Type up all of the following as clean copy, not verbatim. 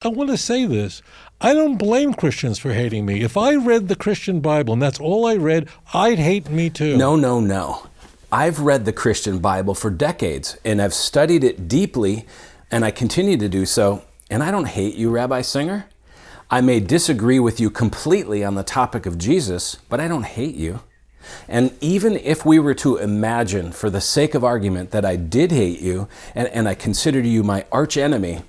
I want to say this. I don't blame Christians for hating me. If I read the Christian Bible and that's all I read, I'd hate me too. No. I've read the Christian Bible for decades, and I've studied it deeply, and I continue to do so, and I don't hate you, Rabbi Singer. I may disagree with you completely on the topic of Jesus, but I don't hate you. And even if we were to imagine, for the sake of argument, that I did hate you, and I considered you my arch enemy,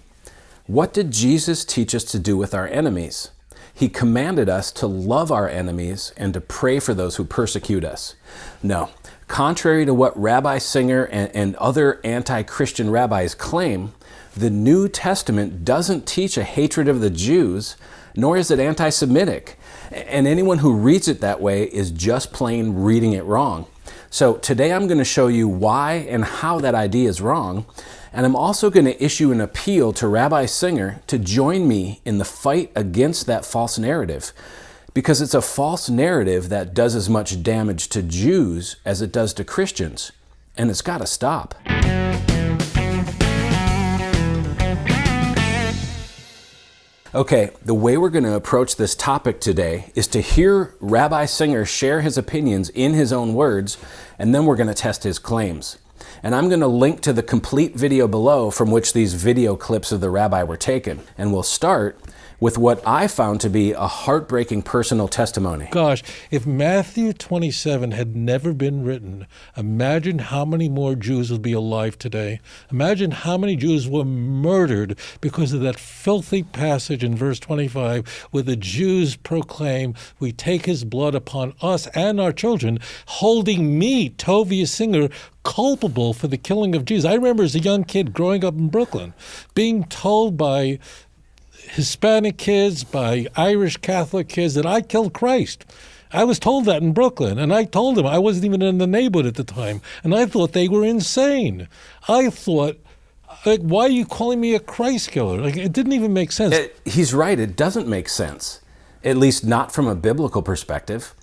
what did Jesus teach us to do with our enemies? He commanded us to love our enemies and to pray for those who persecute us. No, contrary to what Rabbi Singer and other anti-Christian rabbis claim, the New Testament doesn't teach a hatred of the Jews, nor is it anti-Semitic. And anyone who reads it that way is just plain reading it wrong. So today I'm going to show you why and how that idea is wrong. And I'm also going to issue an appeal to Rabbi Singer to join me in the fight against that false narrative, because it's a false narrative that does as much damage to Jews as it does to Christians, and it's got to stop. Okay, the way we're going to approach this topic today is to hear Rabbi Singer share his opinions in his own words, and then we're going to test his claims. And I'm going to link to the complete video below from which these video clips of the rabbi were taken. And we'll start with what I found to be a heartbreaking personal testimony. Gosh, if Matthew 27 had never been written, imagine how many more Jews would be alive today. Imagine how many Jews were murdered because of that filthy passage in verse 25 where the Jews proclaim, "We take his blood upon us and our children," holding me, Tovia Singer, culpable for the killing of Jesus. I remember as a young kid growing up in Brooklyn, being told by Hispanic kids, by Irish Catholic kids, that I killed Christ. I was told that in Brooklyn, and I told them I wasn't even in the neighborhood at the time, and I thought they were insane. I thought, like, why are you calling me a Christ killer? Like, it didn't even make sense. He's right, it doesn't make sense, at least not from a biblical perspective.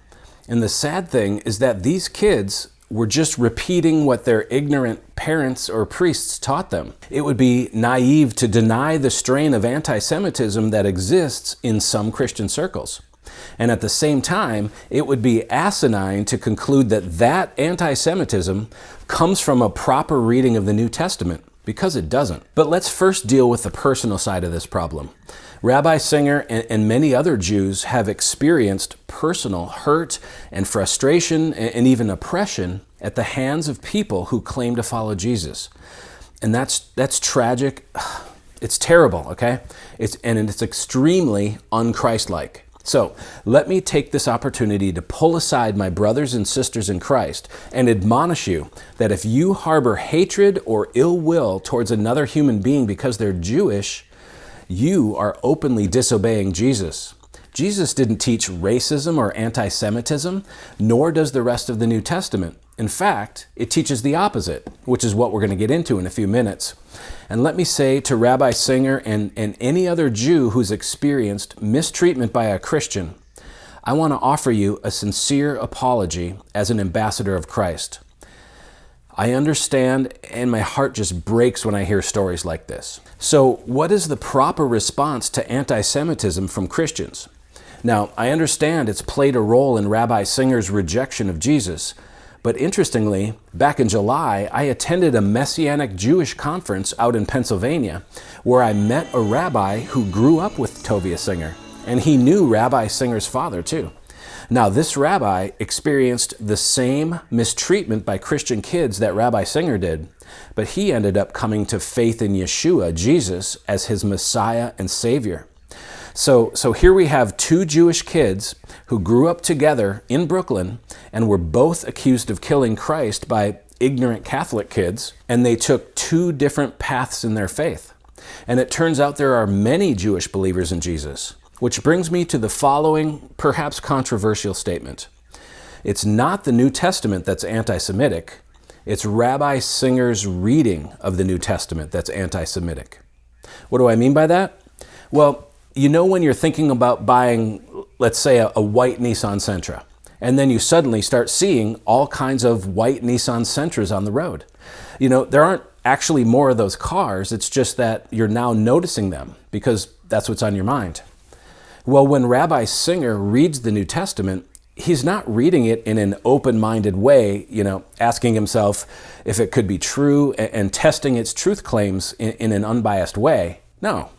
And the sad thing is that these kids were just repeating what their ignorant parents or priests taught them. It would be naive to deny the strain of anti-Semitism that exists in some Christian circles. And at the same time, it would be asinine to conclude that anti-Semitism comes from a proper reading of the New Testament, because it doesn't. But let's first deal with the personal side of this problem. Rabbi Singer and many other Jews have experienced personal hurt and frustration and even oppression at the hands of people who claim to follow Jesus. And that's tragic. It's terrible, okay? It's extremely un-Christ-like. So let me take this opportunity to pull aside my brothers and sisters in Christ and admonish you that if you harbor hatred or ill will towards another human being because they're Jewish, you are openly disobeying Jesus. Jesus didn't teach racism or anti-Semitism, nor does the rest of the New Testament. In fact, it teaches the opposite, which is what we're going to get into in a few minutes. And let me say to Rabbi Singer and any other Jew who's experienced mistreatment by a Christian, I want to offer you a sincere apology as an ambassador of Christ. I understand, and my heart just breaks when I hear stories like this. So what is the proper response to anti-Semitism from Christians? Now, I understand it's played a role in Rabbi Singer's rejection of Jesus, but interestingly, back in July, I attended a Messianic Jewish conference out in Pennsylvania where I met a rabbi who grew up with Tovia Singer, and he knew Rabbi Singer's father too. Now, this rabbi experienced the same mistreatment by Christian kids that Rabbi Singer did, but he ended up coming to faith in Yeshua, Jesus, as his Messiah and Savior. So here we have two Jewish kids who grew up together in Brooklyn and were both accused of killing Christ by ignorant Catholic kids, and they took two different paths in their faith. And it turns out there are many Jewish believers in Jesus, which brings me to the following, perhaps controversial statement. It's not the New Testament that's anti-Semitic. It's Rabbi Singer's reading of the New Testament that's anti-Semitic. What do I mean by that? Well, you know when you're thinking about buying, let's say, a white Nissan Sentra, and then you suddenly start seeing all kinds of white Nissan Sentras on the road. You know, there aren't actually more of those cars. It's just that you're now noticing them because that's what's on your mind. Well, when Rabbi Singer reads the New Testament, he's not reading it in an open-minded way, asking himself if it could be true and testing its truth claims in an unbiased way. No,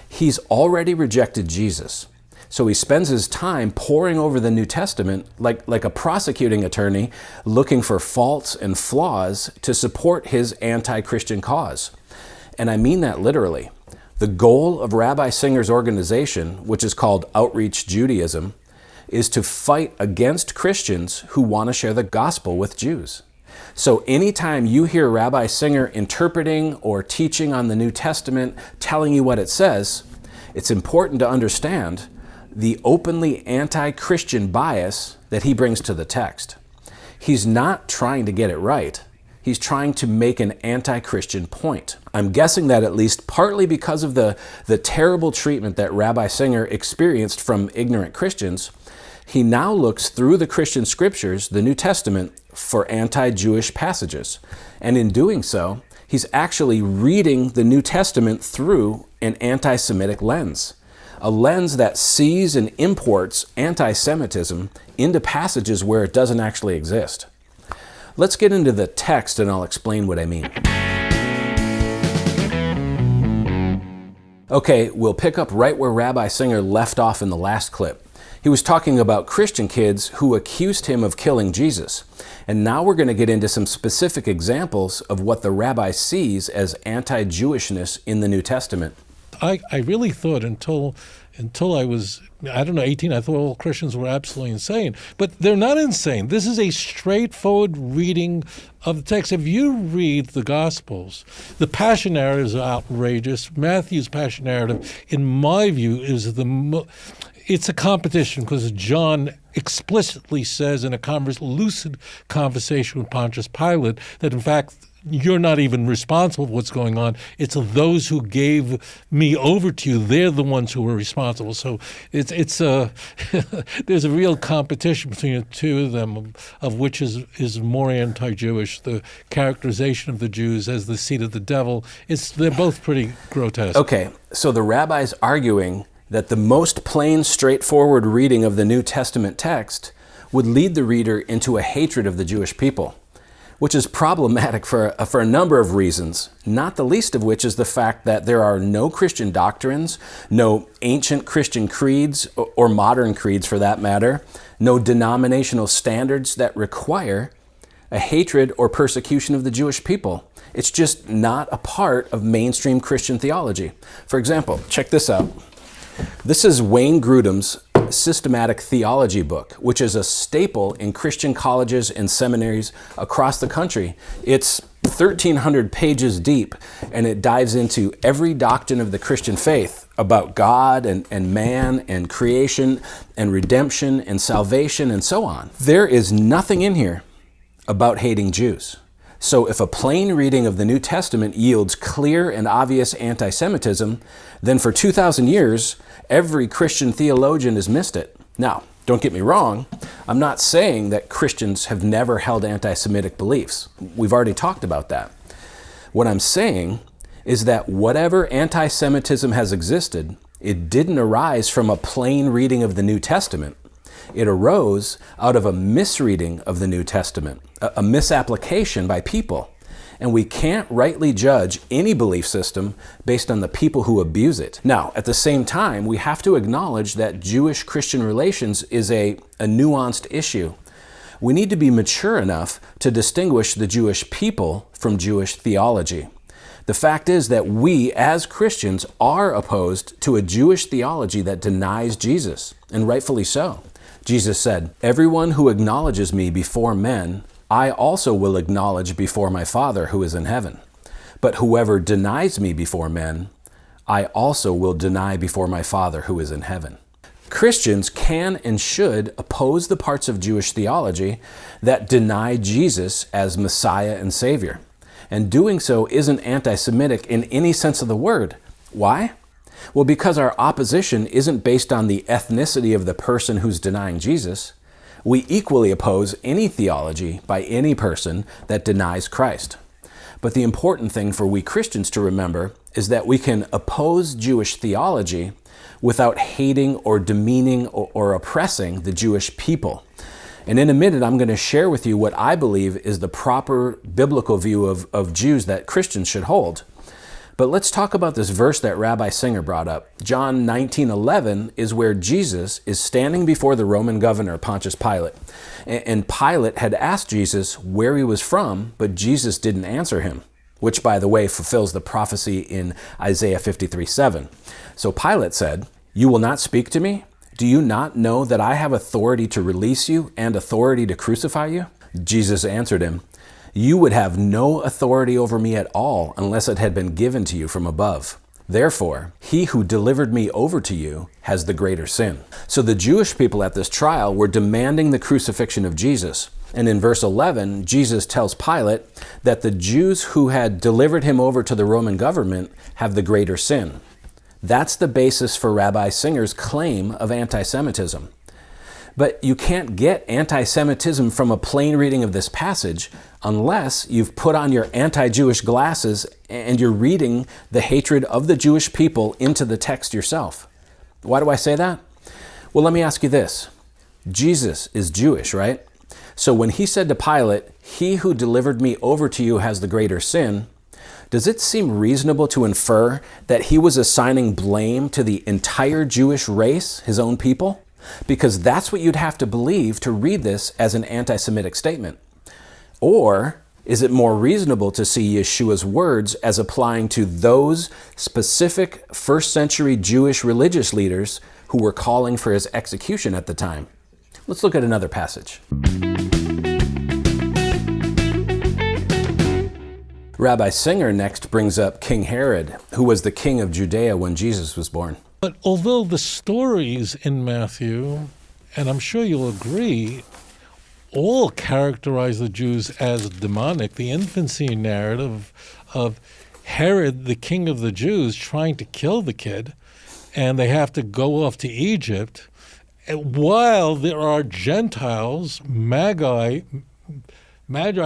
he's already rejected Jesus. So he spends his time poring over the New Testament like a prosecuting attorney looking for faults and flaws to support his anti-Christian cause. And I mean that literally. The goal of Rabbi Singer's organization, which is called Outreach Judaism, is to fight against Christians who want to share the gospel with Jews. So anytime you hear Rabbi Singer interpreting or teaching on the New Testament, telling you what it says, it's important to understand the openly anti-Christian bias that he brings to the text. He's not trying to get it right. He's trying to make an anti-Christian point. I'm guessing that at least partly because of the terrible treatment that Rabbi Singer experienced from ignorant Christians, he now looks through the Christian scriptures, the New Testament, for anti-Jewish passages. And in doing so, he's actually reading the New Testament through an anti-Semitic lens. A lens that sees and imports anti-Semitism into passages where it doesn't actually exist. Let's get into the text and I'll explain what I mean. Okay, we'll pick up right where Rabbi Singer left off in the last clip. He was talking about Christian kids who accused him of killing Jesus. And now we're going to get into some specific examples of what the rabbi sees as anti-Jewishness in the New Testament. I really thought until I was, 18, I thought all Christians were absolutely insane. But they're not insane. This is a straightforward reading of the text. If you read the Gospels, the Passion narrative is outrageous. Matthew's Passion narrative, in my view, is it's a competition because John explicitly says in a lucid conversation with Pontius Pilate that, in fact, you're not even responsible for what's going on. It's those who gave me over to you. They're the ones who were responsible. So there's a real competition between the two of them, of which is more anti-Jewish. The characterization of the Jews as the seed of the devil. They're both pretty grotesque. Okay, so the rabbi's arguing that the most plain, straightforward reading of the New Testament text would lead the reader into a hatred of the Jewish people, which is problematic for a number of reasons, not the least of which is the fact that there are no Christian doctrines, no ancient Christian creeds, or modern creeds for that matter, no denominational standards that require a hatred or persecution of the Jewish people. It's just not a part of mainstream Christian theology. For example, check this out. This is Wayne Grudem's Systematic Theology book, which is a staple in Christian colleges and seminaries across the country. It's 1,300 pages deep, and it dives into every doctrine of the Christian faith about God and man and creation and redemption and salvation and so on. There is nothing in here about hating Jews. So if a plain reading of the New Testament yields clear and obvious anti-Semitism, then for 2,000 years, every Christian theologian has missed it. Now, don't get me wrong, I'm not saying that Christians have never held anti-Semitic beliefs. We've already talked about that. What I'm saying is that whatever anti-Semitism has existed, it didn't arise from a plain reading of the New Testament. It arose out of a misreading of the New Testament, a misapplication by people. And we can't rightly judge any belief system based on the people who abuse it. Now, at the same time, we have to acknowledge that Jewish-Christian relations is a nuanced issue. We need to be mature enough to distinguish the Jewish people from Jewish theology. The fact is that we, as Christians, are opposed to a Jewish theology that denies Jesus, and rightfully so. Jesus said, "Everyone who acknowledges me before men, I also will acknowledge before my Father who is in heaven. But whoever denies me before men, I also will deny before my Father who is in heaven." Christians can and should oppose the parts of Jewish theology that deny Jesus as Messiah and Savior. And doing so isn't anti-Semitic in any sense of the word. Why? Well, because our opposition isn't based on the ethnicity of the person who's denying Jesus. We equally oppose any theology by any person that denies Christ. But the important thing for we Christians to remember is that we can oppose Jewish theology without hating or demeaning or oppressing the Jewish people. And in a minute, I'm going to share with you what I believe is the proper biblical view of Jews that Christians should hold. But let's talk about this verse that Rabbi Singer brought up. John 19:11 is where Jesus is standing before the Roman governor, Pontius Pilate. And Pilate had asked Jesus where he was from, but Jesus didn't answer him, which, by the way, fulfills the prophecy in Isaiah 53:7. So Pilate said, "You will not speak to me? Do you not know that I have authority to release you and authority to crucify you?" Jesus answered him, "You would have no authority over me at all unless it had been given to you from above. Therefore, he who delivered me over to you has the greater sin." So the Jewish people at this trial were demanding the crucifixion of Jesus. And in verse 11, Jesus tells Pilate that the Jews who had delivered him over to the Roman government have the greater sin. That's the basis for Rabbi Singer's claim of anti-Semitism. But you can't get anti-Semitism from a plain reading of this passage unless you've put on your anti-Jewish glasses and you're reading the hatred of the Jewish people into the text yourself. Why do I say that? Well, let me ask you this. Jesus is Jewish, right? So when he said to Pilate, "He who delivered me over to you has the greater sin," does it seem reasonable to infer that he was assigning blame to the entire Jewish race, his own people? Because that's what you'd have to believe to read this as an anti-Semitic statement. Or is it more reasonable to see Yeshua's words as applying to those specific first century Jewish religious leaders who were calling for his execution at the time? Let's look at another passage. Rabbi Singer next brings up King Herod, who was the king of Judea when Jesus was born. But although the stories in Matthew, and I'm sure you'll agree, all characterize the Jews as demonic, the infancy narrative of Herod, the king of the Jews, trying to kill the kid, and they have to go off to Egypt, while there are Gentiles, Magi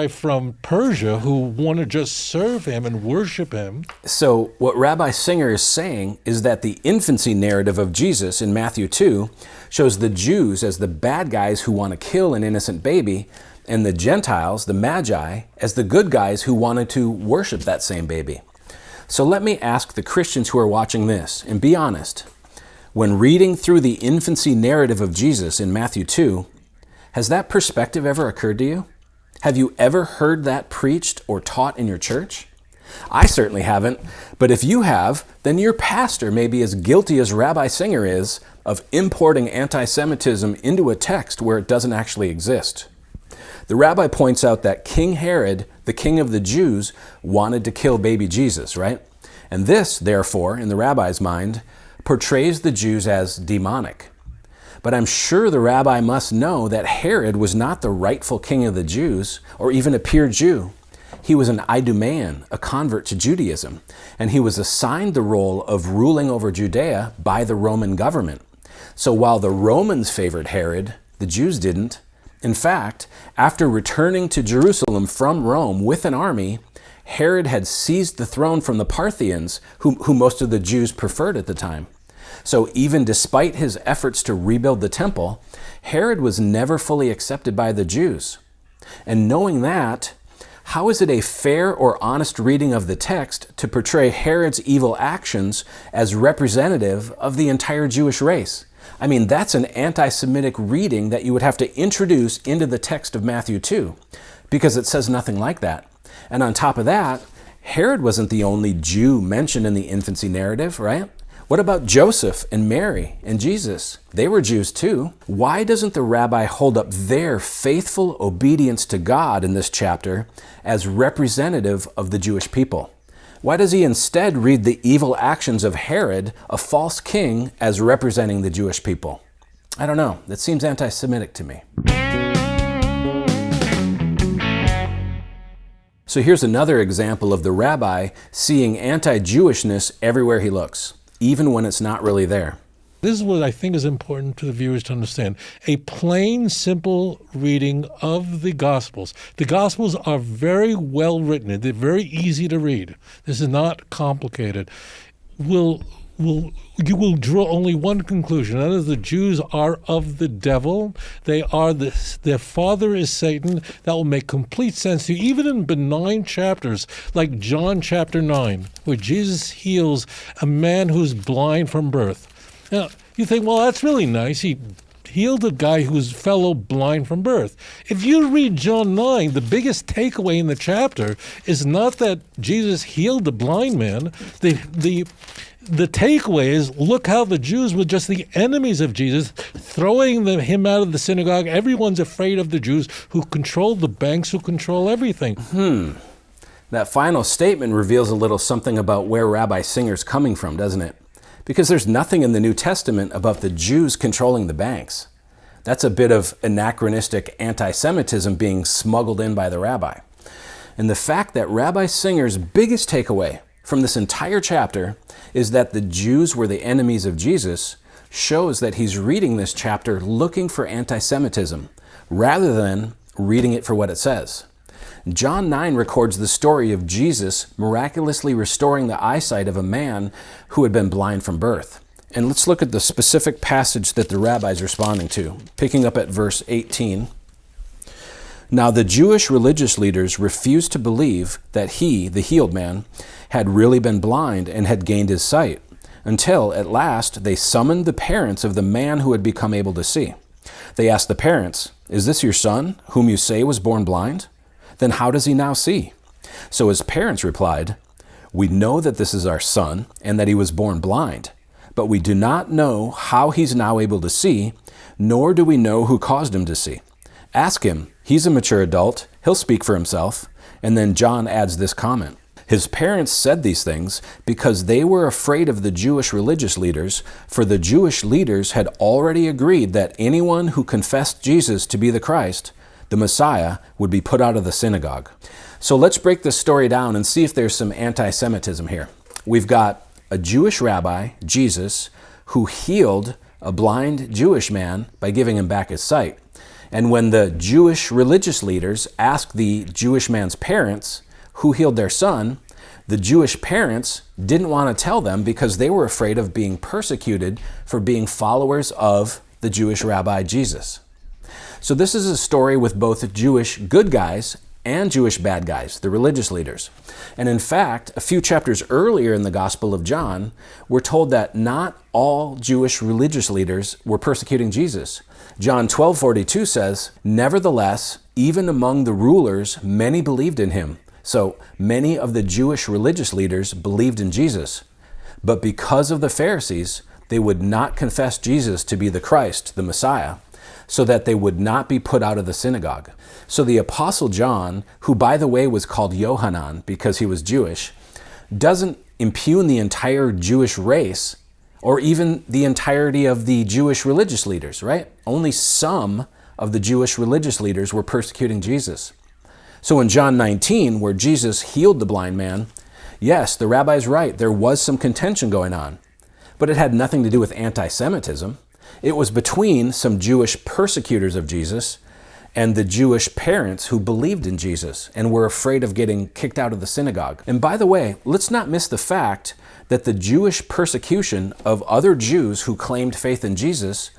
from Persia, who want to just serve him and worship him. So what Rabbi Singer is saying is that the infancy narrative of Jesus in Matthew 2 shows the Jews as the bad guys who want to kill an innocent baby, and the Gentiles, the Magi, as the good guys who wanted to worship that same baby. So let me ask the Christians who are watching this, and be honest. When reading through the infancy narrative of Jesus in Matthew 2, has that perspective ever occurred to you? Have you ever heard that preached or taught in your church? I certainly haven't, but if you have, then your pastor may be as guilty as Rabbi Singer is of importing anti-Semitism into a text where it doesn't actually exist. The rabbi points out that King Herod, the king of the Jews, wanted to kill baby Jesus, right? And this, therefore, in the rabbi's mind, portrays the Jews as demonic. But I'm sure the rabbi must know that Herod was not the rightful king of the Jews, or even a pure Jew. He was an Idumean, a convert to Judaism, and he was assigned the role of ruling over Judea by the Roman government. So while the Romans favored Herod, the Jews didn't. In fact, after returning to Jerusalem from Rome with an army, Herod had seized the throne from the Parthians, who most of the Jews preferred at the time. So even despite his efforts to rebuild the temple, Herod was never fully accepted by the Jews. And knowing that, how is it a fair or honest reading of the text to portray Herod's evil actions as representative of the entire Jewish race? I mean, that's an anti-Semitic reading that you would have to introduce into the text of Matthew 2, because it says nothing like that. And on top of that, Herod wasn't the only Jew mentioned in the infancy narrative, right? What about Joseph and Mary and Jesus? They were Jews too. Why doesn't the rabbi hold up their faithful obedience to God in this chapter as representative of the Jewish people? Why does he instead read the evil actions of Herod, a false king, as representing the Jewish people? I don't know. That seems anti-Semitic to me. So here's another example of the rabbi seeing anti-Jewishness everywhere he looks, even when it's not really there. This is what I think is important for the viewers to understand. A plain, simple reading of the Gospels. The Gospels are very well written. They're very easy to read. This is not complicated. You will draw only one conclusion. That is, the Jews are of the devil. Their father is Satan. That will make complete sense to you. Even in benign chapters like John chapter 9, where Jesus heals a man who's blind from birth. Now, you think, well, that's really nice. He healed a guy who's fellow blind from birth. If you read John 9, the biggest takeaway in the chapter is not that Jesus healed the blind man. The takeaway is, look how the Jews were just the enemies of Jesus, throwing him out of the synagogue. Everyone's afraid of the Jews who control the banks, who control everything. That final statement reveals a little something about where Rabbi Singer's coming from, doesn't it? Because there's nothing in the New Testament about the Jews controlling the banks. That's a bit of anachronistic anti-Semitism being smuggled in by the rabbi. And the fact that Rabbi Singer's biggest takeaway from this entire chapter is that the Jews were the enemies of Jesus shows that he's reading this chapter looking for anti-Semitism rather than reading it for what it says. John 9 records the story of Jesus miraculously restoring the eyesight of a man who had been blind from birth. And let's look at the specific passage that the rabbi is responding to, picking up at verse 18. Now the Jewish religious leaders refused to believe that he, the healed man, had really been blind and had gained his sight, until at last they summoned the parents of the man who had become able to see. They asked the parents, "Is this your son, whom you say was born blind? Then how does he now see?" So his parents replied, "We know that this is our son and that he was born blind, but we do not know how he's now able to see, nor do we know who caused him to see. Ask him. He's a mature adult. He'll speak for himself." And then John adds this comment. His parents said these things because they were afraid of the Jewish religious leaders, for the Jewish leaders had already agreed that anyone who confessed Jesus to be the Christ, the Messiah, would be put out of the synagogue. So let's break this story down and see if there's some anti-Semitism here. We've got a Jewish rabbi, Jesus, who healed a blind Jewish man by giving him back his sight. And when the Jewish religious leaders asked the Jewish man's parents who healed their son, the Jewish parents didn't want to tell them because they were afraid of being persecuted for being followers of the Jewish rabbi Jesus. So this is a story with both Jewish good guys and Jewish bad guys, the religious leaders. And in fact, a few chapters earlier in the Gospel of John, we're told that not all Jewish religious leaders were persecuting Jesus. John 12:42 says, "Nevertheless, even among the rulers, many believed in him." So many of the Jewish religious leaders believed in Jesus. But because of the Pharisees, they would not confess Jesus to be the Christ, the Messiah, so that they would not be put out of the synagogue. So the Apostle John, who by the way was called Yohanan because he was Jewish, doesn't impugn the entire Jewish race or even the entirety of the Jewish religious leaders, right? Only some of the Jewish religious leaders were persecuting Jesus. So in John 19, where Jesus healed the blind man, yes, the rabbi's right, there was some contention going on, but it had nothing to do with anti-Semitism. It was between some Jewish persecutors of Jesus and the Jewish parents who believed in Jesus and were afraid of getting kicked out of the synagogue. And by the way, let's not miss the fact that the Jewish persecution of other Jews who claimed faith in Jesus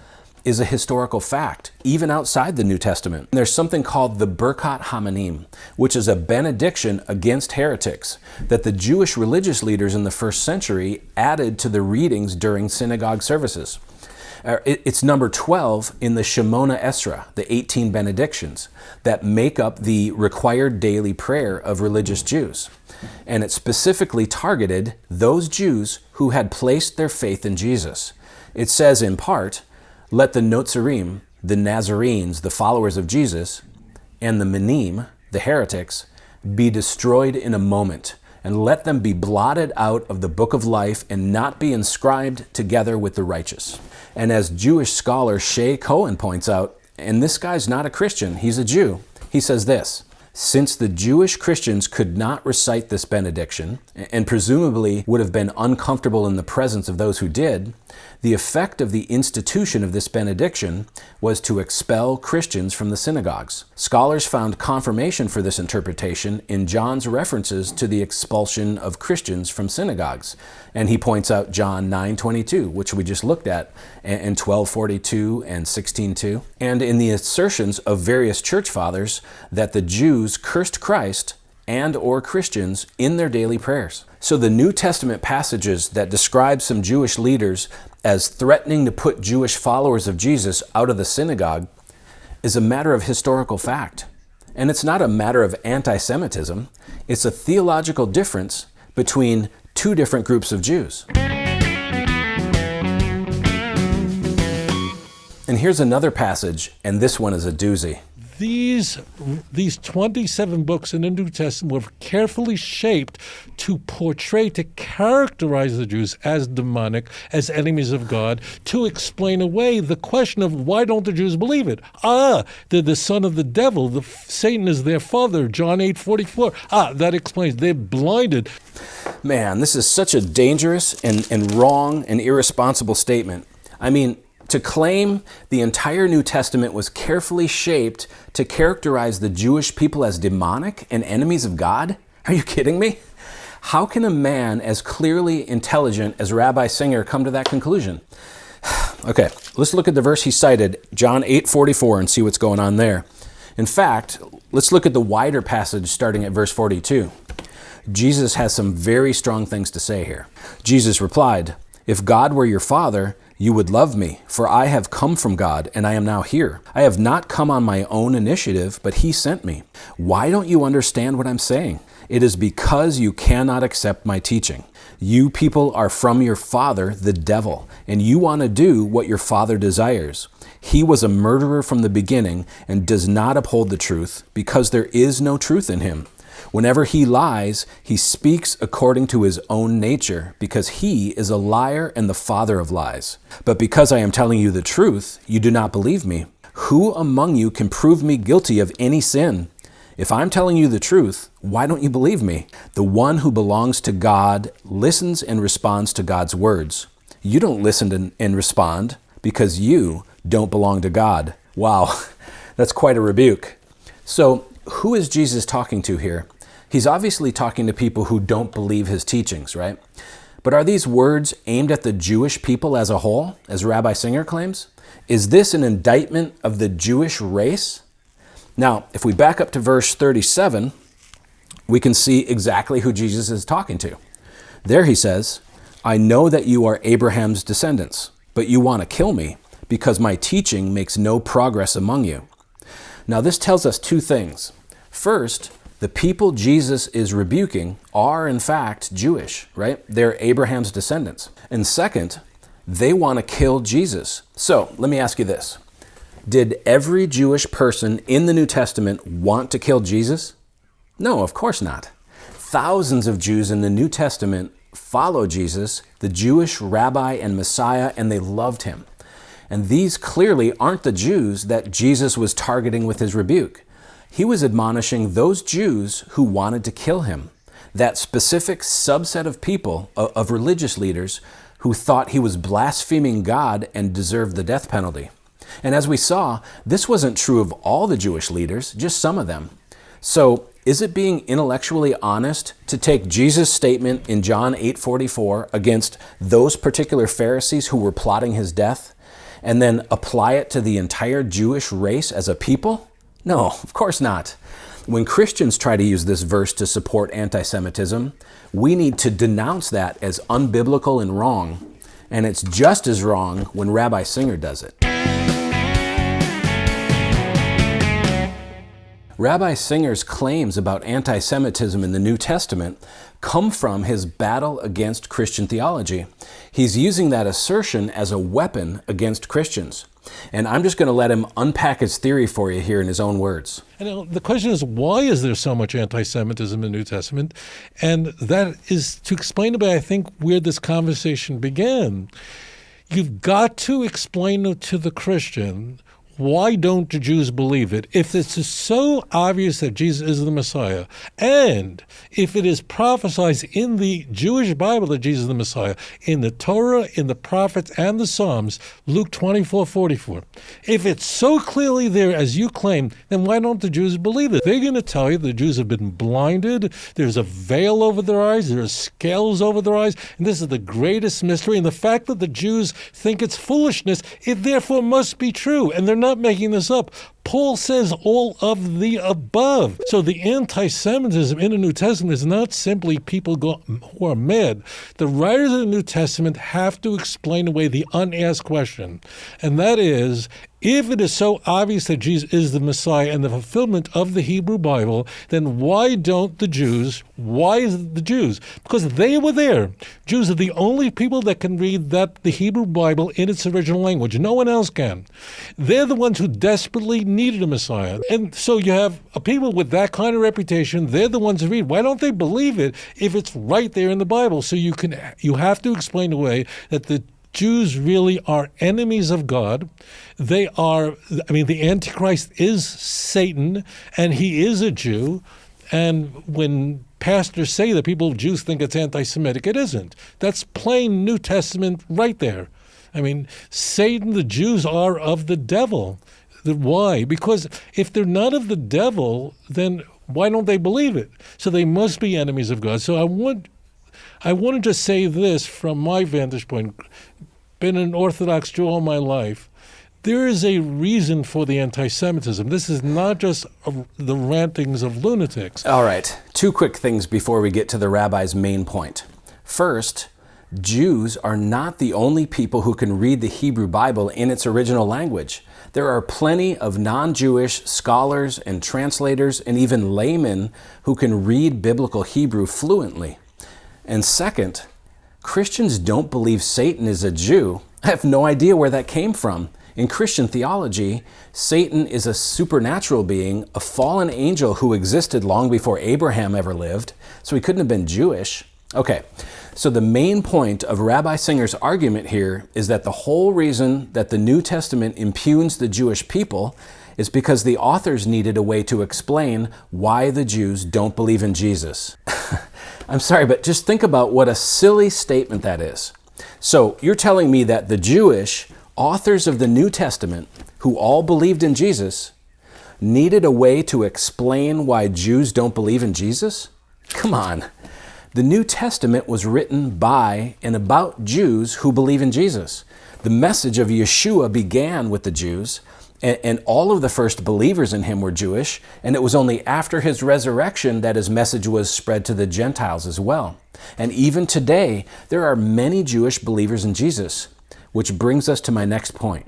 is a historical fact, even outside the New Testament. There's something called the Birkat Haminim, which is a benediction against heretics that the Jewish religious leaders in the first century added to the readings during synagogue services. It's number 12 in the Shemona Esrei, the 18 benedictions that make up the required daily prayer of religious Jews. And it specifically targeted those Jews who had placed their faith in Jesus. It says in part, "Let the Notzarim, the Nazarenes, the followers of Jesus, and the Haminim, the heretics, be destroyed in a moment, and let them be blotted out of the book of life and not be inscribed together with the righteous." And as Jewish scholar Shea Cohen points out, and this guy's not a Christian, he's a Jew, he says this, Since the Jewish Christians could not recite this benediction, and presumably would have been uncomfortable in the presence of those who did, the effect of the institution of this benediction was to expel Christians from the synagogues. Scholars found confirmation for this interpretation in John's references to the expulsion of Christians from synagogues. And he points out John 9:22, which we just looked at, and 12:42 and 16:2, and in the assertions of various church fathers that the Jews cursed Christ and or Christians in their daily prayers. So the New Testament passages that describe some Jewish leaders as threatening to put Jewish followers of Jesus out of the synagogue is a matter of historical fact. And it's not a matter of anti-Semitism. It's a theological difference between two different groups of Jews. And here's another passage, and this one is a doozy. These 27 books in the New Testament were carefully shaped to portray, to characterize the Jews as demonic, as enemies of God, to explain away the question of why don't the Jews believe it? They're the son of the devil. Satan is their father, John 8:44. That explains. They're blinded. Man, this is such a dangerous and wrong and irresponsible statement. I mean, to claim the entire New Testament was carefully shaped to characterize the Jewish people as demonic and enemies of God? Are you kidding me? How can a man as clearly intelligent as Rabbi Singer come to that conclusion? Okay, let's look at the verse he cited, John 8:44, and see what's going on there. In fact, let's look at the wider passage starting at verse 42. Jesus has some very strong things to say here. Jesus replied, "If God were your Father, you would love me, for I have come from God, and I am now here. I have not come on my own initiative, but He sent me. Why don't you understand what I'm saying? It is because you cannot accept my teaching. You people are from your father, the devil, and you want to do what your father desires. He was a murderer from the beginning and does not uphold the truth, because there is no truth in him. Whenever he lies, he speaks according to his own nature, because he is a liar and the father of lies. But because I am telling you the truth, you do not believe me. Who among you can prove me guilty of any sin? If I'm telling you the truth, why don't you believe me? The one who belongs to God listens and responds to God's words. You don't listen and respond because you don't belong to God." Wow, that's quite a rebuke. So who is Jesus talking to here? He's obviously talking to people who don't believe his teachings, right? But are these words aimed at the Jewish people as a whole, as Rabbi Singer claims? Is this an indictment of the Jewish race? Now, if we back up to verse 37, we can see exactly who Jesus is talking to. There he says, "I know that you are Abraham's descendants, but you want to kill me because my teaching makes no progress among you." Now, this tells us two things. First, the people Jesus is rebuking are in fact Jewish, right? They're Abraham's descendants. And second, they want to kill Jesus. So let me ask you this. Did every Jewish person in the New Testament want to kill Jesus? No, of course not. Thousands of Jews in the New Testament follow Jesus, the Jewish rabbi and Messiah, and they loved him. And these clearly aren't the Jews that Jesus was targeting with his rebuke. He was admonishing those Jews who wanted to kill him, that specific subset of people, of religious leaders, who thought he was blaspheming God and deserved the death penalty. And as we saw, this wasn't true of all the Jewish leaders, just some of them. So is it being intellectually honest to take Jesus' statement in John 8:44 against those particular Pharisees who were plotting his death and then apply it to the entire Jewish race as a people? No, of course not. When Christians try to use this verse to support anti-Semitism, we need to denounce that as unbiblical and wrong. And it's just as wrong when Rabbi Singer does it. Rabbi Singer's claims about anti-Semitism in the New Testament come from his battle against Christian theology. He's using that assertion as a weapon against Christians. And I'm just going to let him unpack his theory for you here in his own words. And the question is, why is there so much anti-Semitism in the New Testament? And that is to explain about, I think, where this conversation began. You've got to explain to the Christian why don't the Jews believe it? If it's so obvious that Jesus is the Messiah, and if it is prophesied in the Jewish Bible that Jesus is the Messiah, in the Torah, in the prophets, and the Psalms, Luke 24:44, if it's so clearly there as you claim, then why don't the Jews believe it? They're going to tell you the Jews have been blinded, there's a veil over their eyes, there are scales over their eyes, and this is the greatest mystery, and the fact that the Jews think it's foolishness, it therefore must be true, and they're not making this up. Paul says all of the above. So the anti-Semitism in the New Testament is not simply people who are mad. The writers of the New Testament have to explain away the unasked question, and that is, if it is so obvious that Jesus is the Messiah and the fulfillment of the Hebrew Bible, then why don't the Jews? Why is it the Jews? Because they were there. Jews are the only people that can read the Hebrew Bible in its original language. No one else can. They're the ones who desperately needed a Messiah. And so you have people with that kind of reputation, they're the ones who read. Why don't they believe it if it's right there in the Bible? So you have to explain away that the Jews really are enemies of God. They are, the Antichrist is Satan, and he is a Jew. And when pastors say that Jews think it's anti-Semitic, it isn't. That's plain New Testament right there. Satan, the Jews are of the devil. Why? Because if they're not of the devil, then why don't they believe it? So they must be enemies of God. So I wanted to say this from my vantage point. Been an Orthodox Jew all my life. There is a reason for the anti-Semitism. This is not just the rantings of lunatics. All right, 2 quick things before we get to the rabbi's main point. First, Jews are not the only people who can read the Hebrew Bible in its original language. There are plenty of non-Jewish scholars and translators and even laymen who can read biblical Hebrew fluently. And second, Christians don't believe Satan is a Jew. I have no idea where that came from. In Christian theology, Satan is a supernatural being, a fallen angel who existed long before Abraham ever lived, so he couldn't have been Jewish. Okay, so the main point of Rabbi Singer's argument here is that the whole reason that the New Testament impugns the Jewish people is because the authors needed a way to explain why the Jews don't believe in Jesus. I'm sorry, but just think about what a silly statement that is. So you're telling me that the Jewish authors of the New Testament, who all believed in Jesus, needed a way to explain why Jews don't believe in Jesus? Come on. The New Testament was written by and about Jews who believe in Jesus. The message of Yeshua began with the Jews, and all of the first believers in him were Jewish, and it was only after his resurrection that his message was spread to the Gentiles as well. And even today, there are many Jewish believers in Jesus, which brings us to my next point.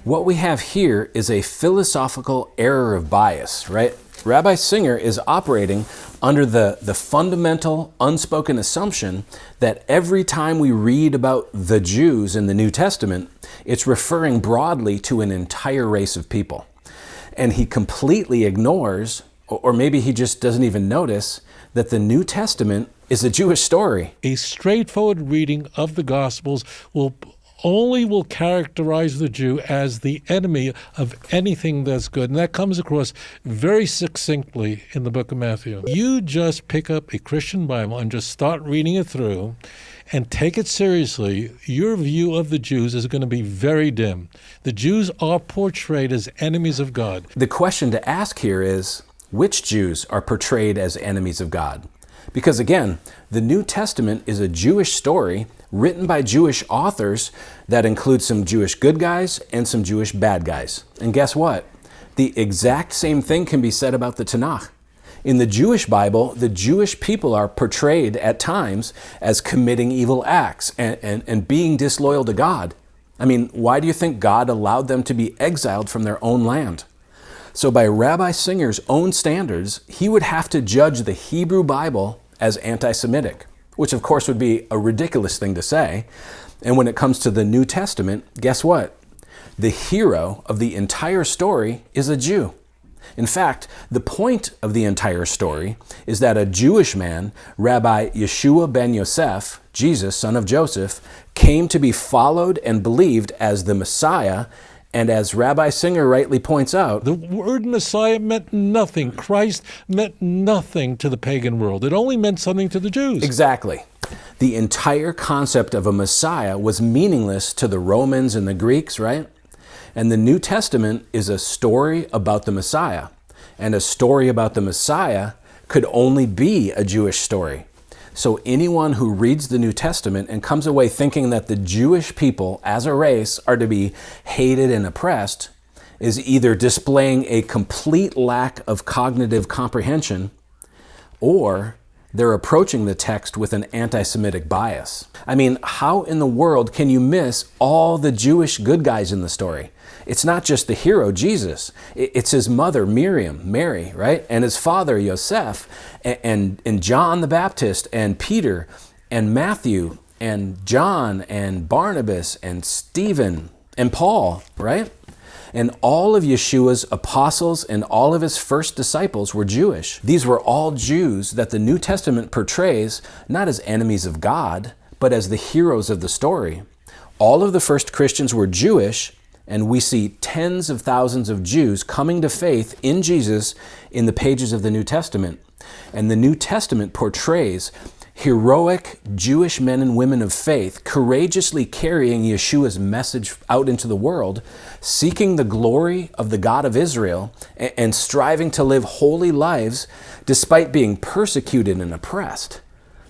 What we have here is a philosophical error of bias, right? Rabbi Singer is operating under the fundamental unspoken assumption that every time we read about the Jews in the New Testament, it's referring broadly to an entire race of people. And he completely ignores, or maybe he just doesn't even notice, that the New Testament is a Jewish story. A straightforward reading of the Gospels will characterize the Jew as the enemy of anything that's good. And that comes across very succinctly in the book of Matthew. You just pick up a Christian Bible and just start reading it through and take it seriously, your view of the Jews is going to be very dim. The Jews are portrayed as enemies of God. The question to ask here is, which Jews are portrayed as enemies of God? Because again, the New Testament is a Jewish story written by Jewish authors that include some Jewish good guys and some Jewish bad guys. And guess what? The exact same thing can be said about the Tanakh. In the Jewish Bible, the Jewish people are portrayed at times as committing evil acts and being disloyal to God. I mean, why do you think God allowed them to be exiled from their own land? So by Rabbi Singer's own standards, he would have to judge the Hebrew Bible as anti-Semitic, which of course would be a ridiculous thing to say. And when it comes to the New Testament, guess what? The hero of the entire story is a Jew. In fact, the point of the entire story is that a Jewish man, Rabbi Yeshua ben Yosef, Jesus, son of Joseph, came to be followed and believed as the Messiah. And as Rabbi Singer rightly points out, the word Messiah meant nothing. Christ meant nothing to the pagan world. It only meant something to the Jews. Exactly. The entire concept of a Messiah was meaningless to the Romans and the Greeks, right? And the New Testament is a story about the Messiah. And a story about the Messiah could only be a Jewish story. So anyone who reads the New Testament and comes away thinking that the Jewish people as a race are to be hated and oppressed is either displaying a complete lack of cognitive comprehension, or they're approaching the text with an anti-Semitic bias. I mean, how in the world can you miss all the Jewish good guys in the story? It's not just the hero, Jesus. It's his mother, Miriam, Mary, right? And his father, Yosef, and John the Baptist, and Peter, and Matthew, and John, and Barnabas, and Stephen, and Paul, right? And all of Yeshua's apostles and all of his first disciples were Jewish. These were all Jews that the New Testament portrays not as enemies of God, but as the heroes of the story. All of the first Christians were Jewish, and we see tens of thousands of Jews coming to faith in Jesus in the pages of the New Testament. And the New Testament portrays heroic Jewish men and women of faith courageously carrying Yeshua's message out into the world, seeking the glory of the God of Israel and striving to live holy lives despite being persecuted and oppressed.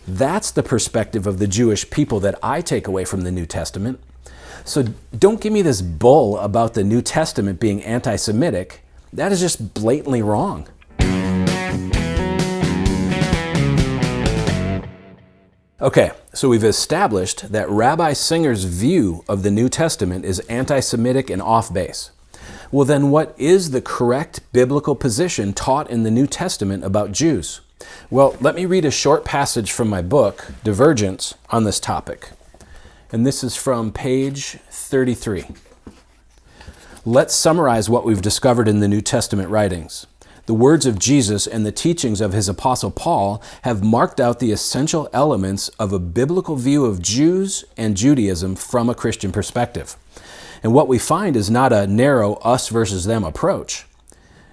That's the perspective of the Jewish people that I take away from the New Testament. So don't give me this bull about the New Testament being anti-Semitic. That is just blatantly wrong. Okay, so we've established that Rabbi Singer's view of the New Testament is anti-Semitic and off base. Well, then what is the correct biblical position taught in the New Testament about Jews? Well, let me read a short passage from my book, Divergence, on this topic. And this is from page 33. Let's summarize what we've discovered in the New Testament writings. The words of Jesus and the teachings of his apostle Paul have marked out the essential elements of a biblical view of Jews and Judaism from a Christian perspective. And what we find is not a narrow us versus them approach.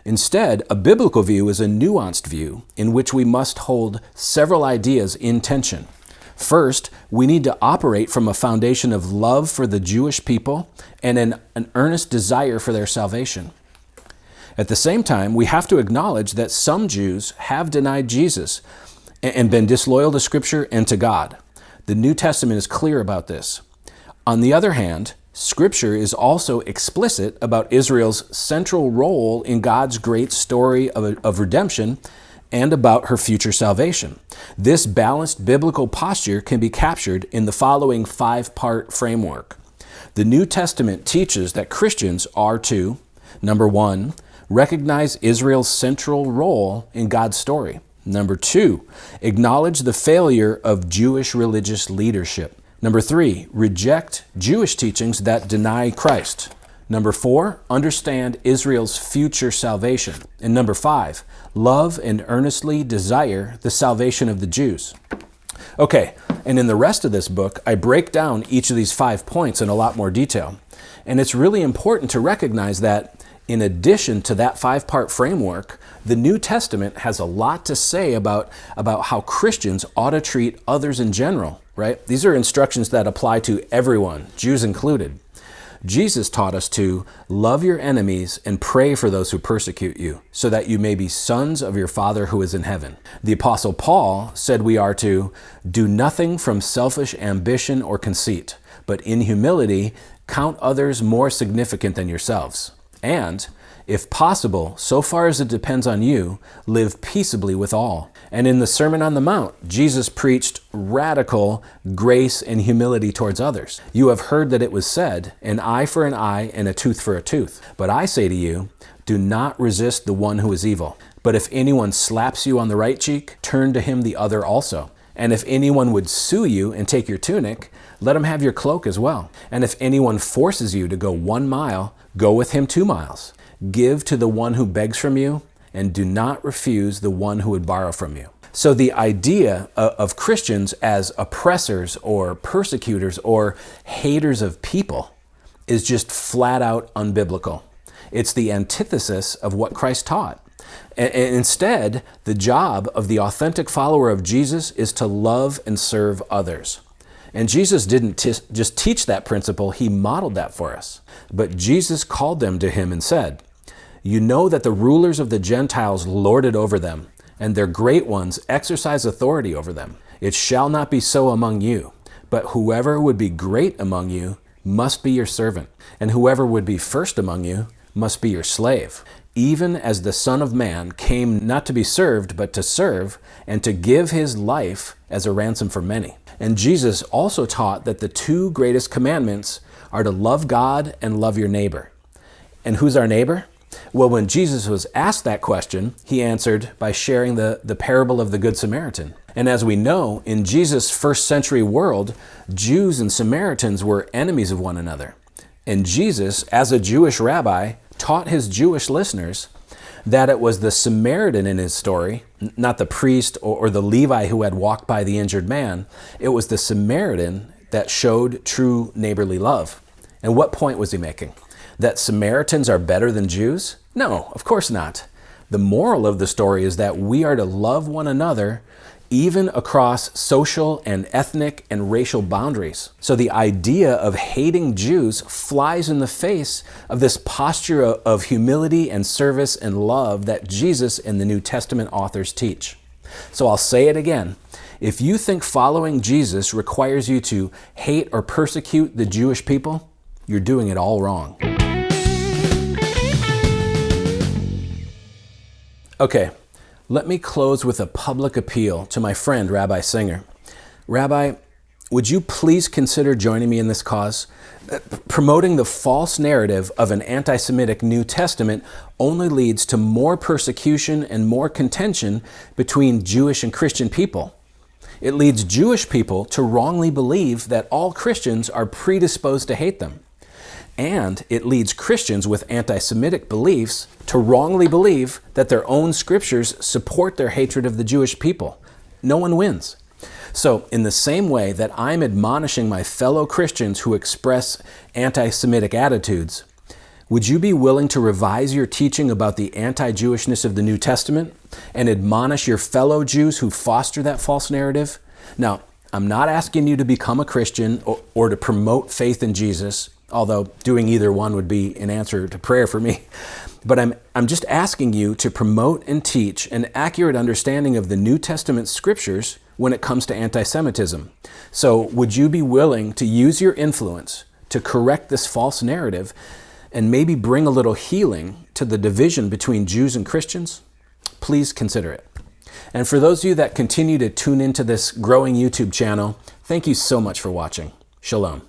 Instead, a biblical view is a nuanced view in which we must hold several ideas in tension. First, we need to operate from a foundation of love for the Jewish people and an earnest desire for their salvation. At the same time, we have to acknowledge that some Jews have denied Jesus and been disloyal to Scripture and to God. The New Testament is clear about this. On the other hand, Scripture is also explicit about Israel's central role in God's great story of redemption and about her future salvation. This balanced biblical posture can be captured in the following 5-part framework. The New Testament teaches that Christians are to, number 1, recognize Israel's central role in God's story. Number 2, acknowledge the failure of Jewish religious leadership. Number 3, reject Jewish teachings that deny Christ. Number 4, understand Israel's future salvation. And number 5, love and earnestly desire the salvation of the Jews. Okay, and in the rest of this book, I break down each of these 5 points in a lot more detail. And it's really important to recognize that in addition to that 5-part framework, the New Testament has a lot to say about how Christians ought to treat others in general, right? These are instructions that apply to everyone, Jews included. Jesus taught us to love your enemies and pray for those who persecute you, so that you may be sons of your Father who is in heaven. The Apostle Paul said we are to do nothing from selfish ambition or conceit, but in humility count others more significant than yourselves. And, if possible, so far as it depends on you, live peaceably with all. And in the Sermon on the Mount, Jesus preached radical grace and humility towards others. You have heard that it was said, an eye for an eye and a tooth for a tooth. But I say to you, do not resist the one who is evil. But if anyone slaps you on the right cheek, turn to him the other also. And if anyone would sue you and take your tunic, let him have your cloak as well. And if anyone forces you to go 1 mile, go with him 2 miles. Give to the one who begs from you, and do not refuse the one who would borrow from you. So the idea of Christians as oppressors or persecutors or haters of people is just flat out unbiblical. It's the antithesis of what Christ taught. And instead, the job of the authentic follower of Jesus is to love and serve others. And Jesus didn't just teach that principle, he modeled that for us. But Jesus called them to him and said, "You know that the rulers of the Gentiles lord it over them, and their great ones exercise authority over them. It shall not be so among you, but whoever would be great among you must be your servant, and whoever would be first among you must be your slave. Even as the Son of Man came not to be served, but to serve, and to give his life as a ransom for many." And Jesus also taught that the two greatest commandments are to love God and love your neighbor. And who's our neighbor? Well, when Jesus was asked that question, he answered by sharing the parable of the Good Samaritan. And as we know, in Jesus' first century world, Jews and Samaritans were enemies of one another. And Jesus, as a Jewish rabbi, taught his Jewish listeners that it was the Samaritan in his story, not the priest or the Levi who had walked by the injured man. It was the Samaritan that showed true neighborly love. And what point was he making? That Samaritans are better than Jews? No, of course not. The moral of the story is that we are to love one another even across social and ethnic and racial boundaries. So the idea of hating Jews flies in the face of this posture of humility and service and love that Jesus and the New Testament authors teach. So I'll say it again. If you think following Jesus requires you to hate or persecute the Jewish people, you're doing it all wrong. Okay, let me close with a public appeal to my friend, Rabbi Singer. Rabbi, would you please consider joining me in this cause? Promoting the false narrative of an anti-Semitic New Testament only leads to more persecution and more contention between Jewish and Christian people. It leads Jewish people to wrongly believe that all Christians are predisposed to hate them. And it leads Christians with anti-Semitic beliefs to wrongly believe that their own scriptures support their hatred of the Jewish people. No one wins. So, in the same way that I'm admonishing my fellow Christians who express anti-Semitic attitudes, would you be willing to revise your teaching about the anti-Jewishness of the New Testament and admonish your fellow Jews who foster that false narrative? Now, I'm not asking you to become a Christian or to promote faith in Jesus, although doing either one would be an answer to prayer for me. But I'm just asking you to promote and teach an accurate understanding of the New Testament scriptures when it comes to anti-Semitism. So would you be willing to use your influence to correct this false narrative and maybe bring a little healing to the division between Jews and Christians? Please consider it. And for those of you that continue to tune into this growing YouTube channel, thank you so much for watching. Shalom.